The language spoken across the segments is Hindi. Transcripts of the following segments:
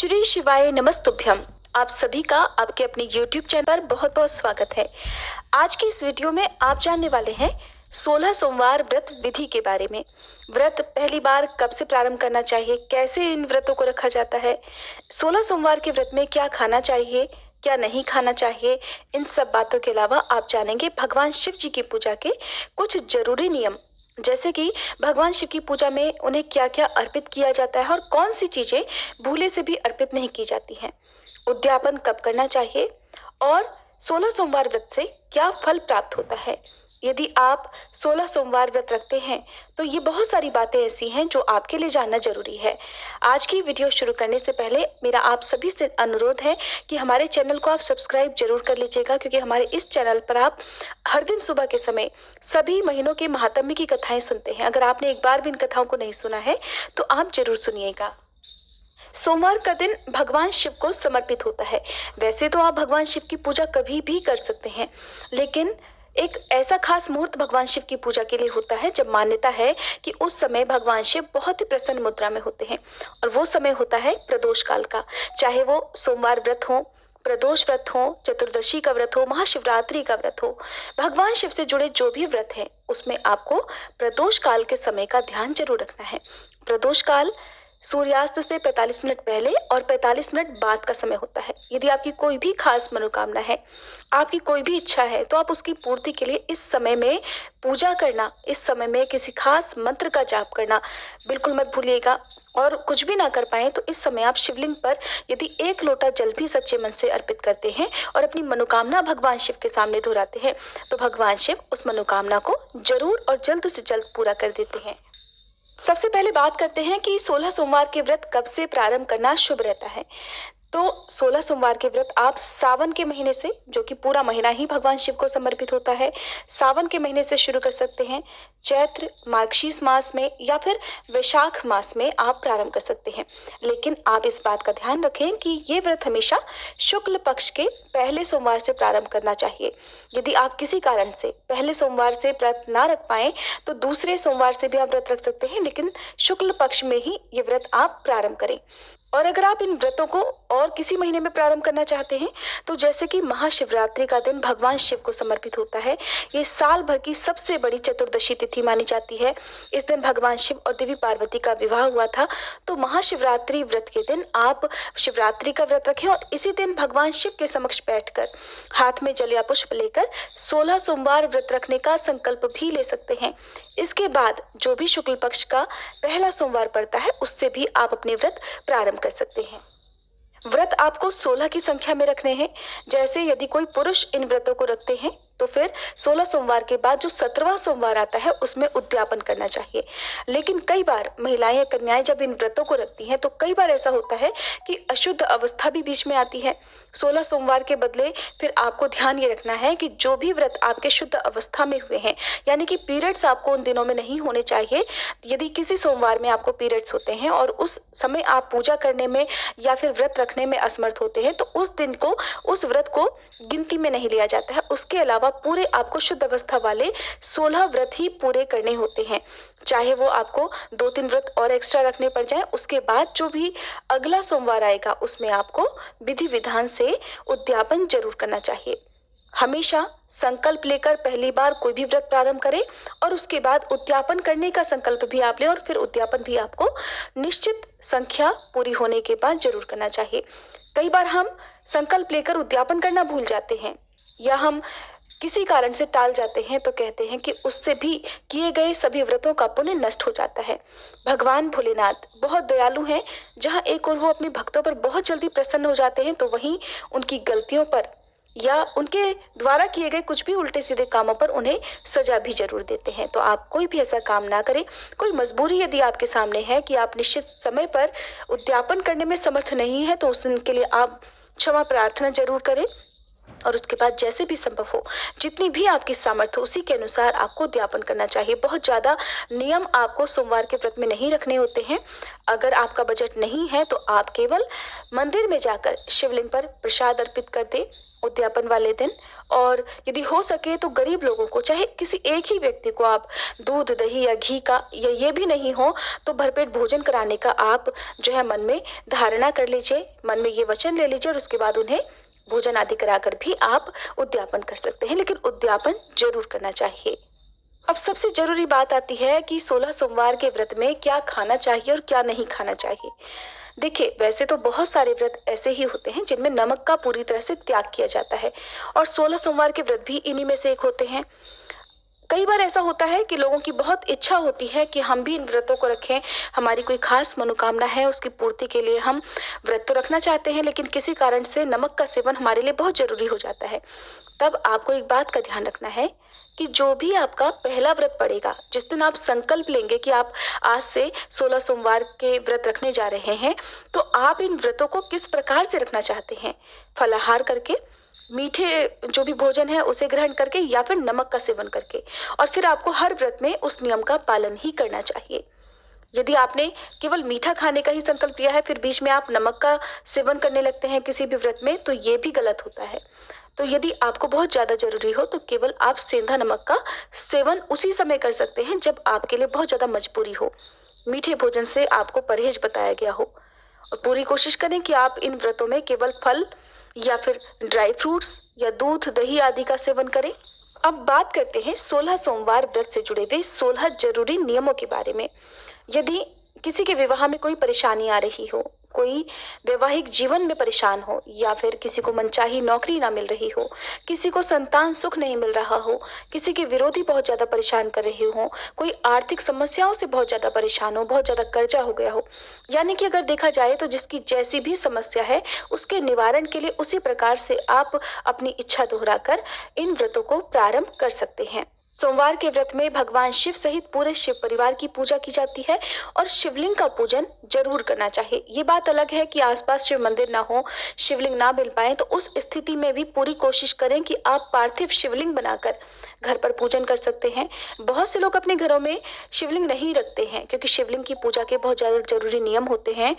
श्री शिवाय नमस्तुभ्यम। आप सभी का आपके अपने YouTube चैनल पर बहुत बहुत स्वागत है। आज की इस वीडियो में आप जानने वाले हैं 16 सोमवार व्रत विधि के बारे में। व्रत पहली बार कब से प्रारंभ करना चाहिए, कैसे इन व्रतों को रखा जाता है, 16 सोमवार के व्रत में क्या खाना चाहिए, क्या नहीं खाना चाहिए। इन सब बातों के अलावा आप जानेंगे भगवान शिव जी की पूजा के कुछ जरूरी नियम, जैसे कि भगवान शिव की पूजा में उन्हें क्या क्या अर्पित किया जाता है और कौन सी चीजें भूले से भी अर्पित नहीं की जाती हैं। उद्यापन कब करना चाहिए और 16 सोमवार व्रत से क्या फल प्राप्त होता है। यदि आप 16 सोमवार व्रत रखते हैं तो ये बहुत सारी बातें ऐसी हैं जो आपके लिए जानना जरूरी है। आज की वीडियो शुरू करने से पहले मेरा आप सभी से अनुरोध है कि हमारे चैनल को आप सब्सक्राइब जरूर कर लीजिएगा, क्योंकि हमारे इस चैनल पर आप हर दिन सुबह के समय सभी महीनों के महात्म्य की कथाएं सुनते हैं। अगर आपने एक बार भी इन कथाओं को नहीं सुना है तो आप जरूर सुनिएगा। सोमवार का दिन भगवान शिव को समर्पित होता है। वैसे तो आप भगवान शिव की पूजा कभी भी कर सकते हैं, लेकिन एक ऐसा खास मुहूर्त भगवान शिव की पूजा के लिए होता है जब मान्यता है कि उस समय भगवान शिव बहुत ही प्रसन्न मुद्रा में होते हैं, और वो समय होता है प्रदोष काल का। चाहे वो सोमवार व्रत हो, प्रदोष व्रत हो, चतुर्दशी का व्रत हो, महाशिवरात्रि का व्रत हो, भगवान शिव से जुड़े जो भी व्रत है उसमें आपको प्रदोष काल के समय का ध्यान जरूर रखना है। प्रदोष काल सूर्यास्त से 45 मिनट पहले और 45 मिनट बाद का समय होता है। यदि आपकी कोई भी खास मनोकामना है, आपकी कोई भी इच्छा है, तो आप उसकी पूर्ति के लिए इस समय में पूजा करना, इस समय में किसी खास मंत्र का जाप करना बिल्कुल मत भूलिएगा। और कुछ भी ना कर पाए तो इस समय आप शिवलिंग पर यदि एक लोटा जल भी सच्चे मन से अर्पित करते हैं और अपनी मनोकामना भगवान शिव के सामने दोहराते हैं तो भगवान शिव उस मनोकामना को जरूर और जल्द से जल्द पूरा कर देते हैं। सबसे पहले बात करते हैं कि 16 सोमवार के व्रत कब से प्रारंभ करना शुभ रहता है। तो 16 सोमवार के व्रत आप सावन के महीने से, जो कि पूरा महीना ही भगवान शिव को समर्पित होता है, सावन के महीने से शुरू कर सकते हैं। चैत्र मार्गशीर्ष मास में या फिर वैशाख मास में आप प्रारंभ कर सकते हैं, लेकिन आप इस बात का ध्यान रखें कि ये व्रत हमेशा शुक्ल पक्ष के पहले सोमवार से प्रारंभ करना चाहिए। यदि आप किसी कारण से पहले सोमवार से व्रत ना रख पाए तो दूसरे सोमवार से भी आप व्रत रख सकते हैं, लेकिन शुक्ल पक्ष में ही ये व्रत आप प्रारंभ करें। और अगर आप इन व्रतों को और किसी महीने में प्रारंभ करना चाहते हैं तो जैसे कि महाशिवरात्रि का दिन भगवान शिव को समर्पित होता है, ये साल भर की सबसे बड़ी चतुर्दशी तिथि मानी जाती है। इस दिन भगवान शिव और देवी पार्वती का विवाह हुआ था, तो महाशिवरात्रि व्रत के दिन आप शिवरात्रि का व्रत रखें और इसी दिन भगवान शिव के समक्ष बैठकर हाथ में जल या पुष्प लेकर 16 सोमवार व्रत रखने का संकल्प भी ले सकते हैं। इसके बाद जो भी शुक्ल पक्ष का पहला सोमवार पड़ता है उससे भी आप अपने व्रत प्रारंभ कर सकते हैं। व्रत आपको 16 की संख्या में रखने हैं। जैसे यदि कोई पुरुष इन व्रतों को रखते हैं तो फिर 16 सोमवार के बाद जो 17वां सोमवार आता है उसमें उद्यापन करना चाहिए। लेकिन कई बार महिलाएं या कन्याएं जब इन व्रतों को रखती हैं तो कई बार ऐसा होता है कि अशुद्ध अवस्था भी बीच में आती है। 16 सोमवार के बदले फिर आपको ध्यान ये रखना है कि जो भी व्रत आपके शुद्ध अवस्था में हुए हैं, यानी कि पीरियड्स आपको उन दिनों में नहीं होने चाहिए। यदि किसी सोमवार में आपको पीरियड्स होते हैं और उस समय आप पूजा करने में या फिर व्रत रखने में असमर्थ होते हैं तो उस दिन को, उस व्रत को गिनती में नहीं लिया जाता है। उसके अलावा पूरे आपको शुद्ध अवस्था वाले 16 व्रत ही पूरे करने होते हैं। चाहे वो आपको 2-3 व्रत और एक्स्ट्रा रखने पड़ जाए, उसके बाद जो भी अगला सोमवार आएगा उसमें आपको विधि विधान से उद्यापन जरूर करना चाहिए। हमेशा संकल्प लेकर पहली बार कोई भी व्रत प्रारंभ करें और उसके बाद उद्यापन करने का संकल्प भी आप लें, और फिर उद्यापन भी आपको निश्चित संख्या पूरी होने के बाद जरूर करना चाहिए। कई बार हम संकल्प लेकर उद्यापन करना भूल जाते हैं या हम किसी कारण से टाल जाते हैं तो कहते हैं कि उससे भी किए गए सभी व्रतों का पुण्य नष्ट हो जाता है। भगवान भोलेनाथ बहुत दयालु हैं। जहां एक और वो अपने भक्तों पर बहुत जल्दी प्रसन्न हो जाते हैं तो वहीं उनकी गलतियों पर या उनके द्वारा किए गए कुछ भी उल्टे सीधे कामों पर उन्हें सजा भी जरूर देते हैं। तो आप कोई भी ऐसा काम ना करें। कोई मजबूरी यदि आपके सामने है कि आप निश्चित समय पर उद्यापन करने में समर्थ नहीं है तो उस दिन के लिए आप क्षमा प्रार्थना जरूर करें। और उसके बाद जैसे भी संभव हो, जितनी भी आपकी सामर्थ्य हो, उसी के अनुसार आपको उद्यापन करना चाहिए। बहुत ज़्यादा नियम आपको सोमवार के व्रत में नहीं रखने होते हैं। अगर आपका बजट नहीं है तो आप केवल मंदिर में जाकर शिवलिंग पर प्रसाद अर्पित कर दें उद्यापन वाले दिन। और यदि हो सके तो गरीब लोगों को, चाहे किसी एक ही व्यक्ति को, आप दूध, दही या घी का, या ये भी नहीं हो तो भरपेट भोजन कराने का आप जो है मन में धारणा कर लीजिए, मन में ये वचन ले लीजिए और उसके बाद उन्हें भोजन आदि कराकर भी आप उद्यापन कर सकते हैं, लेकिन उद्यापन जरूर करना चाहिए। अब सबसे जरूरी बात आती है कि 16 सोमवार के व्रत में क्या खाना चाहिए और क्या नहीं खाना चाहिए। देखिए, वैसे तो बहुत सारे व्रत ऐसे ही होते हैं जिनमें नमक का पूरी तरह से त्याग किया जाता है, और 16 सोमवार के व्रत भी इन्हीं में से एक होते हैं। कई बार ऐसा होता है कि लोगों की बहुत इच्छा होती है कि हम भी इन व्रतों को रखें, हमारी कोई खास मनोकामना है, उसकी पूर्ति के लिए हम व्रत तो रखना चाहते हैं, लेकिन किसी कारण से नमक का सेवन हमारे लिए बहुत जरूरी हो जाता है। तब आपको एक बात का ध्यान रखना है कि जो भी आपका पहला व्रत पड़ेगा, जिस दिन आप संकल्प लेंगे कि आप आज से 16 सोमवार के व्रत रखने जा रहे हैं, तो आप इन व्रतों को किस प्रकार से रखना चाहते हैं, फलाहार करके, मीठे जो भी भोजन है उसे ग्रहण करके, या फिर नमक का सेवन करके। और फिर आपको हर व्रत में उस नियम का पालन ही करना चाहिए। यदि आपने केवल मीठा खाने का ही संकल्प लिया है, फिर बीच में आप नमक का सेवन करने लगते हैं किसी भी व्रत में, तो ये भी गलत होता है। तो यदि आपको बहुत ज़्यादा जरूरी हो तो केवल आप सेंधा नमक का सेवन उसी समय कर सकते हैं जब आपके लिए बहुत ज़्यादा मजबूरी हो। मीठे भोजन से आपको परहेज बताया गया हो। और पूरी कोशिश करें कि आप इन व्रतों में केवल फल या फिर ड्राई फ्रूट्स या दूध, दही आदि का सेवन करें। अब बात करते हैं 16 सोमवार व्रत से जुड़े हुए 16 जरूरी नियमों के बारे में। यदि किसी के विवाह में कोई परेशानी आ रही हो, कोई वैवाहिक जीवन में परेशान हो, या फिर किसी को मनचाही नौकरी ना मिल रही हो, किसी को संतान सुख नहीं मिल रहा हो, किसी के विरोधी बहुत ज्यादा परेशान कर रहे हो, कोई आर्थिक समस्याओं से बहुत ज्यादा परेशान हो, बहुत ज्यादा कर्जा हो गया हो, यानी कि अगर देखा जाए तो जिसकी जैसी भी समस्या है उसके निवारण के लिए उसी प्रकार से आप अपनी इच्छा दोहराकर इन व्रतों को प्रारंभ कर सकते हैं। सोमवार के व्रत में भगवान शिव सहित पूरे शिव परिवार की पूजा की जाती है और शिवलिंग का पूजन जरूर करना चाहिए। ये बात अलग है कि आसपास शिव मंदिर ना हो, शिवलिंग ना मिल पाए, तो उस स्थिति में भी पूरी कोशिश करें कि आप पार्थिव शिवलिंग बनाकर घर पर पूजन कर सकते हैं। बहुत से लोग अपने घरों में शिवलिंग नहीं रखते हैं क्योंकि शिवलिंग की पूजा के बहुत ज़्यादा जरूरी नियम होते हैं,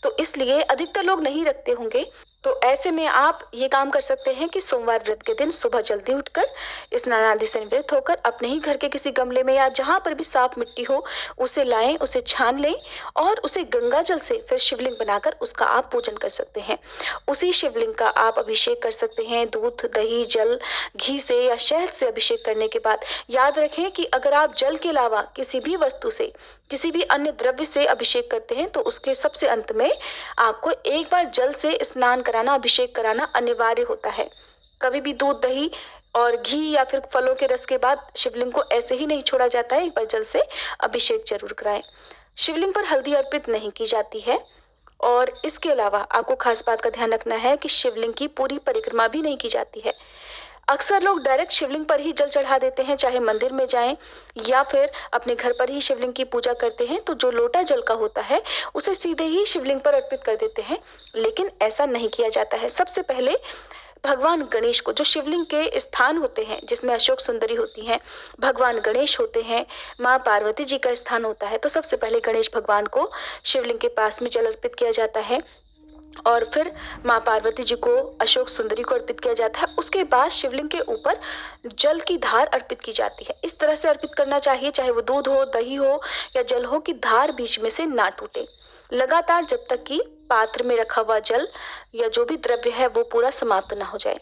तो इसलिए अधिकतर लोग नहीं रखते होंगे। तो ऐसे में आप ये काम कर सकते हैं कि सोमवार व्रत के दिन सुबह जल्दी उठकर स्नान आदि से निवृत्त होकर अपने ही घर के किसी गमले में या जहाँ पर भी साफ मिट्टी हो उसे लाएं, उसे छान लें और उसे गंगा जल से फिर शिवलिंग बनाकर उसका आप पूजन कर सकते हैं। उसी शिवलिंग का आप अभिषेक कर सकते हैं दूध, दही, जल, घी से या शहद से अभिषेक करने के बाद याद रखें कि अगर आप जल के अलावा किसी भी वस्तु से, किसी भी अन्य द्रव्य से अभिषेक करते हैं तो उसके सबसे अंत में आपको एक बार जल से स्नान कराना, अभिषेक कराना अनिवार्य होता है। कभी भी दूध, दही और घी या फिर फलों के रस के बाद शिवलिंग को ऐसे ही नहीं छोड़ा जाता है, एक बार जल से अभिषेक जरूर कराएं। शिवलिंग पर हल्दी अर्पित नहीं की जाती है और इसके अलावा आपको खास बात का ध्यान रखना है कि शिवलिंग की पूरी परिक्रमा भी नहीं की जाती है। अक्सर लोग डायरेक्ट शिवलिंग पर ही जल चढ़ा देते हैं, चाहे मंदिर में जाएं या फिर अपने घर पर ही शिवलिंग की पूजा करते हैं, तो जो लोटा जल का होता है उसे सीधे ही शिवलिंग पर अर्पित कर देते हैं, लेकिन ऐसा नहीं किया जाता है। सबसे पहले भगवान गणेश को, जो शिवलिंग के स्थान होते हैं जिसमें अशोक सुंदरी होती हैं, भगवान गणेश होते हैं, माँ पार्वती जी का स्थान होता है, तो सबसे पहले गणेश भगवान को शिवलिंग के पास में जल अर्पित किया जाता है और फिर माँ पार्वती जी को, अशोक सुंदरी को अर्पित किया जाता है। उसके बाद शिवलिंग के ऊपर जल की धार अर्पित की जाती है। इस तरह से अर्पित करना चाहिए, चाहे वो दूध हो, दही हो या जल हो, कि धार बीच में से ना टूटे, लगातार जब तक कि पात्र में रखा हुआ जल या जो भी द्रव्य है वो पूरा समाप्त ना हो जाए।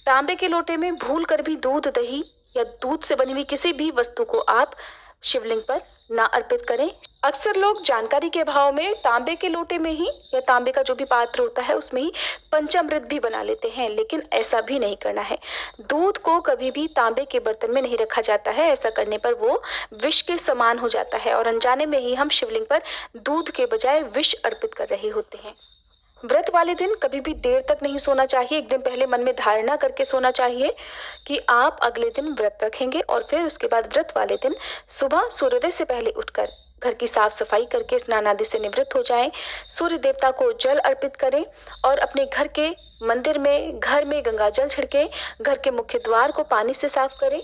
तांबे के लोटे में भूल कर भी दूध, दही या दूध से बनी हुई किसी भी वस्तु को आप शिवलिंग पर ना अर्पित करें। अक्सर लोग जानकारी के अभाव में तांबे के लोटे में ही या तांबे का जो भी पात्र होता है उसमें ही पंचामृत भी बना लेते हैं, लेकिन ऐसा भी नहीं करना है। दूध को कभी भी तांबे के बर्तन में नहीं रखा जाता है, ऐसा करने पर वो विष के समान हो जाता है और अनजाने में ही हम शिवलिंग पर दूध के बजाय विष अर्पित कर रहे होते हैं। व्रत वाले दिन कभी भी देर तक नहीं सोना चाहिए। एक दिन पहले मन में धारणा करके सोना चाहिए कि आप अगले दिन व्रत रखेंगे और फिर उसके बाद व्रत वाले दिन सुबह सूर्योदय से पहले उठकर घर की साफ सफाई करके स्नान आदि से निवृत्त हो जाएं, सूर्य देवता को जल अर्पित करें और अपने घर के मंदिर में घर में गंगा जल छिड़के घर के मुख्य द्वार को पानी से साफ करें।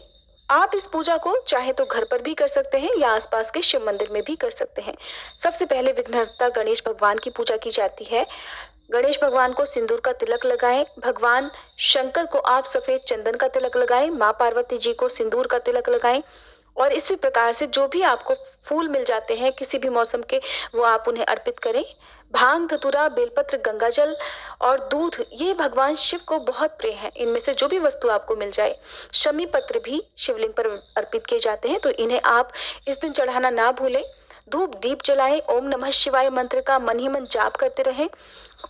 आप इस पूजा को चाहे तो घर पर भी कर सकते हैं या आसपास के शिव मंदिर में भी कर सकते हैं। सबसे पहले विघ्नहर्ता गणेश भगवान की पूजा की जाती है। गणेश भगवान को सिंदूर का तिलक लगाएं। भगवान शंकर को आप सफेद चंदन का तिलक लगाएं। माँ पार्वती जी को सिंदूर का तिलक लगाएं और इसी प्रकार से जो भी आपको फूल मिल जाते हैं किसी भी मौसम के, वो आप उन्हें अर्पित करें। भांग, धतूरा, बेलपत्र, गंगाजल और दूध ये भगवान शिव को बहुत प्रिय है। इनमें से जो भी वस्तु आपको मिल जाए, शमी पत्र भी शिवलिंग पर अर्पित किए जाते हैं, तो इन्हें आप इस दिन चढ़ाना ना भूलें। धूप दीप जलाएं। ओम नमः शिवाय मंत्र का मन ही मन जाप करते रहें।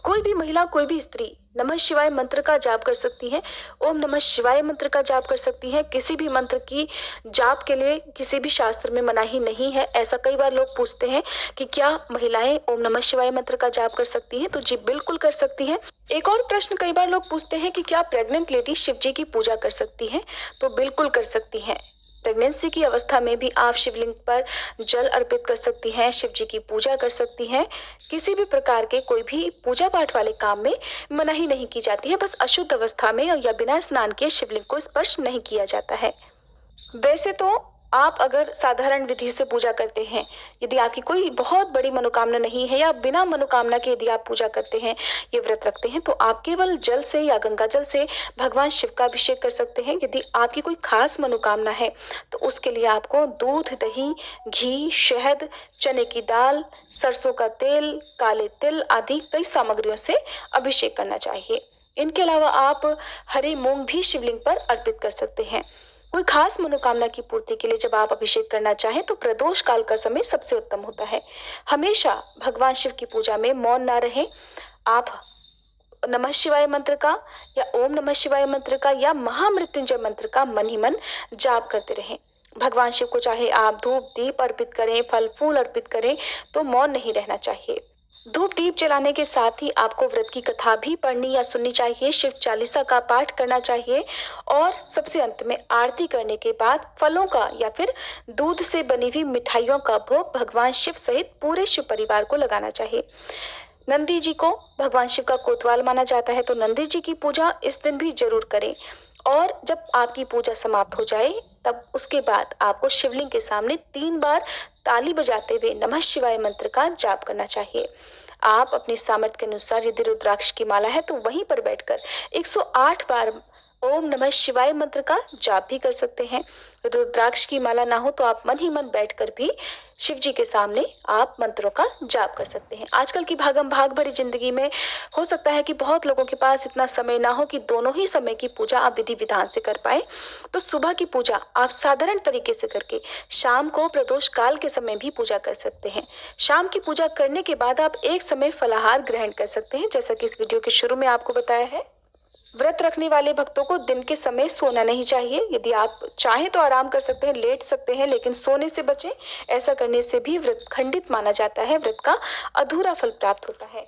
कोई भी महिला, कोई भी स्त्री नमः शिवाय मंत्र का जाप कर सकती है, ओम नमः शिवाय मंत्र का जाप कर सकती है। किसी भी मंत्र की जाप के लिए किसी भी शास्त्र में मनाही नहीं है। ऐसा कई बार लोग पूछते हैं कि क्या महिलाएं ओम नमः शिवाय मंत्र का जाप कर सकती हैं, तो जी बिल्कुल कर सकती हैं। एक और प्रश्न कई बार लोग पूछते हैं कि क्या प्रेग्नेंट लेडी शिव जी की पूजा कर सकती है, तो बिल्कुल कर सकती हैं। प्रेगनेंसी की अवस्था में भी आप शिवलिंग पर जल अर्पित कर सकती हैं, शिव जी की पूजा कर सकती हैं। किसी भी प्रकार के कोई भी पूजा पाठ वाले काम में मनाही नहीं की जाती है। बस अशुद्ध अवस्था में या बिना स्नान किए शिवलिंग को स्पर्श नहीं किया जाता है। वैसे तो आप अगर साधारण विधि से पूजा करते हैं, यदि आपकी कोई बहुत बड़ी मनोकामना नहीं है या बिना मनोकामना के यदि आप पूजा करते हैं, ये व्रत रखते हैं, तो आप केवल जल से या गंगा जल से भगवान शिव का अभिषेक कर सकते हैं। यदि आपकी कोई खास मनोकामना है तो उसके लिए आपको दूध, दही, घी, शहद, चने की दाल, सरसों का तेल, काले तिल आदि कई सामग्रियों से अभिषेक करना चाहिए। इनके अलावा आप हरे मूंग भी शिवलिंग पर अर्पित कर सकते हैं। कोई खास मनोकामना की पूर्ति के लिए जब आप अभिषेक करना चाहें तो प्रदोष काल का समय सबसे उत्तम होता है। हमेशा भगवान शिव की पूजा में मौन ना रहें। आप नमः शिवाय मंत्र का या ओम नमः शिवाय मंत्र का या महामृत्युंजय मंत्र का मन ही मन जाप करते रहें। भगवान शिव को चाहे आप धूप दीप अर्पित करें, फल फूल अर्पित करें, तो मौन नहीं रहना चाहिए। धूप दीप जलाने के साथ ही आपको व्रत की कथा भी पढ़नी या सुननी चाहिए, शिव चालीसा का पाठ करना चाहिए और सबसे अंत में आरती करने के बाद फलों का या फिर दूध से बनी हुई मिठाइयों का भोग भगवान शिव सहित पूरे शिव परिवार को लगाना चाहिए। नंदी जी को भगवान शिव का कोतवाल माना जाता है, तो नंदी जी की पूजा इस दिन भी जरूर करें और जब आपकी पूजा समाप्त हो जाए तब उसके बाद आपको शिवलिंग के सामने 3 बार ताली बजाते हुए नमः शिवाय मंत्र का जाप करना चाहिए। आप अपने सामर्थ्य के अनुसार यदि रुद्राक्ष की माला है तो वहीं पर बैठकर 108 बार ओम नमः शिवाय मंत्र का जाप भी कर सकते हैं। रुद्राक्ष की माला ना हो तो आप मन ही मन बैठकर भी शिव जी के सामने आप मंत्रों का जाप कर सकते हैं। आजकल की भागम भाग भरी जिंदगी में हो सकता है कि बहुत लोगों के पास इतना समय ना हो कि दोनों ही समय की पूजा आप विधि विधान से कर पाए, तो सुबह की पूजा आप साधारण तरीके से करके शाम को प्रदोष काल के समय भी पूजा कर सकते हैं। शाम की पूजा करने के बाद आप एक समय फलाहार ग्रहण कर सकते हैं, जैसा कि इस वीडियो के शुरू में आपको बताया है। व्रत रखने वाले भक्तों को दिन के समय सोना नहीं चाहिए। यदि आप चाहें तो आराम कर सकते हैं, लेट सकते हैं, लेकिन सोने से बचें। ऐसा करने से भी व्रत खंडित माना जाता है, व्रत का अधूरा फल प्राप्त होता है।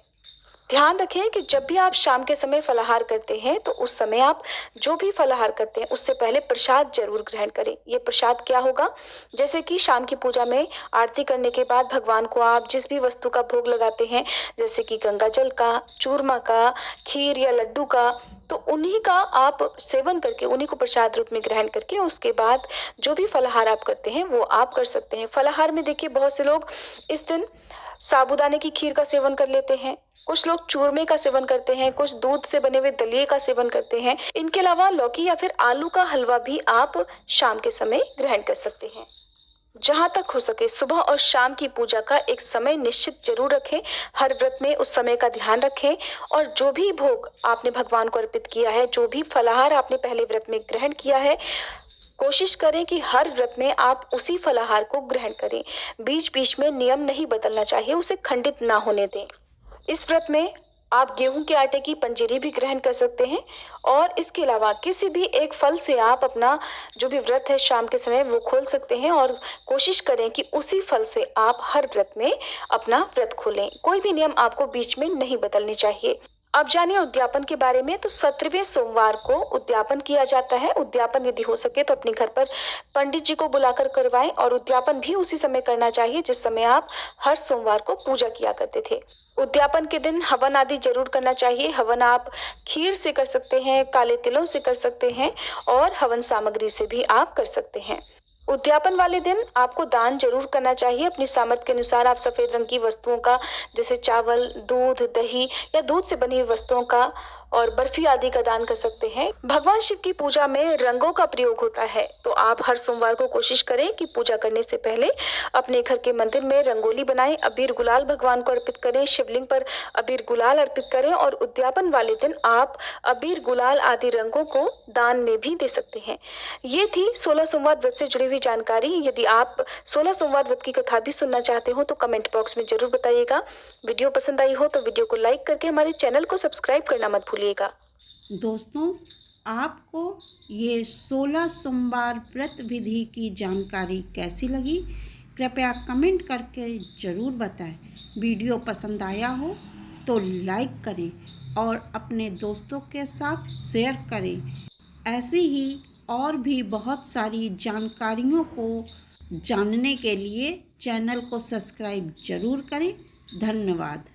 ध्यान रखें कि जब भी आप शाम के समय फलाहार करते हैं तो उस समय आप जो भी फलाहार करते हैं उससे पहले प्रसाद जरूर ग्रहण करें। ये प्रसाद क्या होगा, जैसे कि शाम की पूजा में आरती करने के बाद भगवान को आप जिस भी वस्तु का भोग लगाते हैं, जैसे कि गंगा जल का, चूरमा का, खीर या लड्डू का, तो उन्हीं का आप सेवन करके उन्हीं को प्रसाद रूप में ग्रहण करके उसके बाद जो भी फलाहार आप करते हैं वो आप कर सकते हैं। फलाहार में देखिए बहुत से लोग इस दिन साबूदाने की खीर का सेवन कर लेते हैं, कुछ लोग चूरमे का सेवन करते हैं, कुछ दूध से बने हुए दलिये का सेवन करते हैं। इनके अलावा लौकी या फिर आलू का हलवा भी आप शाम के समय ग्रहण कर सकते हैं। जहां तक हो सके सुबह और शाम की पूजा का एक समय निश्चित जरूर रखें। हर व्रत में उस समय का ध्यान रखें और जो भी भोग आपने भगवान को अर्पित किया है, जो भी फलाहार आपने पहले व्रत में ग्रहण किया है, कोशिश करें कि हर व्रत में आप उसी फलाहार को ग्रहण करें। बीच बीच में नियम नहीं बदलना चाहिए, उसे खंडित ना होने दें। इस व्रत में आप गेहूं के आटे की पंजीरी भी ग्रहण कर सकते हैं और इसके अलावा किसी भी एक फल से आप अपना जो भी व्रत है शाम के समय वो खोल सकते हैं और कोशिश करें कि उसी फल से आप हर व्रत में अपना व्रत खोलें। कोई भी नियम आपको बीच में नहीं बदलनी चाहिए। अब जानिए उद्यापन के बारे में। तो 17वें सोमवार को उद्यापन किया जाता है। उद्यापन यदि हो सके तो अपने घर पर पंडित जी को बुलाकर करवाएं और उद्यापन भी उसी समय करना चाहिए जिस समय आप हर सोमवार को पूजा किया करते थे। उद्यापन के दिन हवन आदि जरूर करना चाहिए। हवन आप खीर से कर सकते हैं, काले तिलों से कर सकते हैं और हवन सामग्री से भी आप कर सकते हैं। उद्यापन वाले दिन आपको दान जरूर करना चाहिए। अपनी सामर्थ्य के अनुसार आप सफेद रंग की वस्तुओं का, जैसे चावल, दूध, दही या दूध से बनी हुई वस्तुओं का और बर्फी आदि का दान कर सकते हैं। भगवान शिव की पूजा में रंगों का प्रयोग होता है, तो आप हर सोमवार को कोशिश करें कि पूजा करने से पहले अपने घर के मंदिर में रंगोली बनाएं, अबीर गुलाल भगवान को अर्पित करें, शिवलिंग पर अबीर गुलाल अर्पित करें और उद्यापन वाले दिन आप अबीर गुलाल आदि रंगों को दान में भी दे सकते हैं। ये थी 16 सोमवार व्रत से जुड़ी हुई जानकारी। यदि आप 16 सोमवार व्रत की कथा भी सुनना चाहते हो तो कमेंट बॉक्स में जरूर बताइएगा। वीडियो पसंद आई हो तो वीडियो को लाइक करके हमारे चैनल को सब्सक्राइब करना मत भूलिएगा। दोस्तों, आपको ये 16 सोमवार व्रत विधि की जानकारी कैसी लगी, कृपया कमेंट करके ज़रूर बताएं। वीडियो पसंद आया हो तो लाइक करें और अपने दोस्तों के साथ शेयर करें। ऐसी ही और भी बहुत सारी जानकारियों को जानने के लिए चैनल को सब्सक्राइब ज़रूर करें। धन्यवाद।